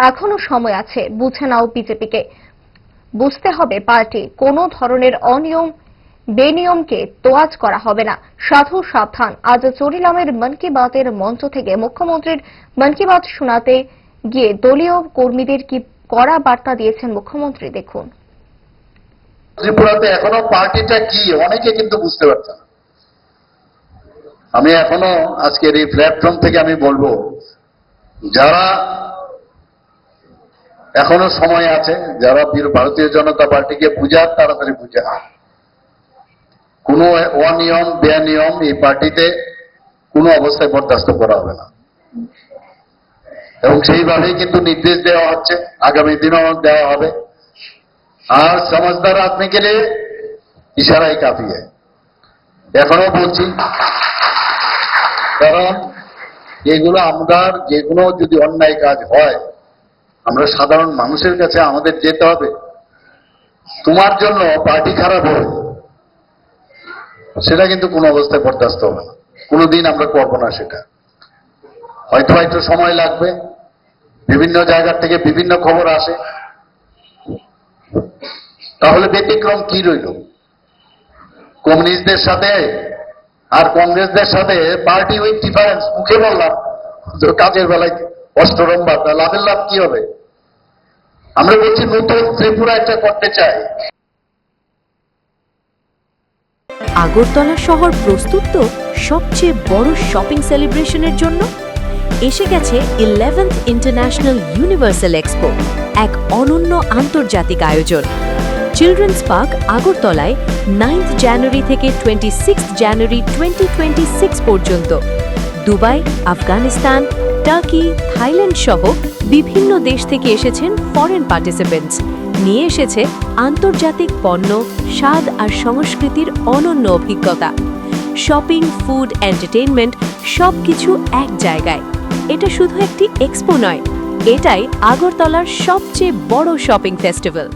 এখনো সময় আছে, বুঝে নাও বিজেপিকে। বুঝতে হবে পার্টি কোনো ধরনের অনিয়ম বেনিয়মকে তোয়াজ করা হবে না। সাধু সাবধান। আজ চরিলামের মন কি বাতের মঞ্চ থেকে মুখ্যমন্ত্রীর মন কি বাত শোনাতে গিয়ে দলীয় কর্মীদের কি কড়া বার্তা দিয়েছেন মুখ্যমন্ত্রী, দেখুন। ত্রিপুরাতে এখনো পার্টিটা কি অনেকে কিন্তু বুঝতে পারছে না। আমি এখনো আজকের এই প্ল্যাটফর্ম থেকে আমি বলবো, যারা এখনো সময় আছে, যারা ভারতীয় জনতা পার্টিকে বুঝার তাড়াতাড়ি বুঝা। কোনো অনিয়ম বেনিয়ম এই পার্টিতে কোনো অবস্থায় বরদাস্ত করা হবে না, এবং সেইভাবেই কিন্তু নির্দেশ দেওয়া হচ্ছে, আগামী দিনও দেওয়া হবে। আর समझदार आदमी के लिए इशारा ही काफी है। এখনো বলছি, কারণ এগুলো আমরা যেগুলো যদি অন্যায় কাজ হয়, আমরা সাধারণ মানুষের কাছে আমাদের যেতে হবে। তোমার জন্য পার্টি খারাপ হবে, সেটা কিন্তু কোনো অবস্থায় বরদাস্ত হবে না, কোনোদিন আমরা করবো না সেটা। হয়তো একটু সময় লাগবে, বিভিন্ন জায়গা থেকে বিভিন্ন খবর আসে, তাহলে ব্যতিক্রম কি রইল? কমিউনিস্টদের সাথে আর কংগ্রেসদের সাথে পার্টি উইথ ডিফারেন্স, মুখে বললাম, তো কাজের বেলায় অষ্টরম্বা, লাভের লাভ কি হবে? আমরা বলছি নতুন ত্রিপুরা একটা করতে চাই। আগরতলা শহর প্রস্তুত তো সবচেয়ে বড় শপিং সেলিব্রেশনের জন্য। এসে গেছে 11th ইন্টারন্যাশনাল ইউনিভার্সাল এক্সপো, এক অনন্য আন্তর্জাতিক আয়োজন। চিলড্রেন্স পার্ক আগরতলায় 9th জানুয়ারি থেকে 26 জানুয়ারি 2026 পর্যন্ত। দুবাই, আফগানিস্তান, টার্কি, থাইল্যান্ড সহ বিভিন্ন দেশ থেকে এসেছেন ফরেন পার্টিসিপেন্টস। নিয়ে এসেছে আন্তর্জাতিক পণ্য, স্বাদ আর সংস্কৃতির অনন্য অভিজ্ঞতা। শপিং, ফুড, এন্টারটেইনমেন্ট সবকিছু এক জায়গায়। এটা শুধু একটি এক্সপো নয়, এটাই আগরতলার সবচেয়ে বড় শপিং ফেস্টিভ্যাল।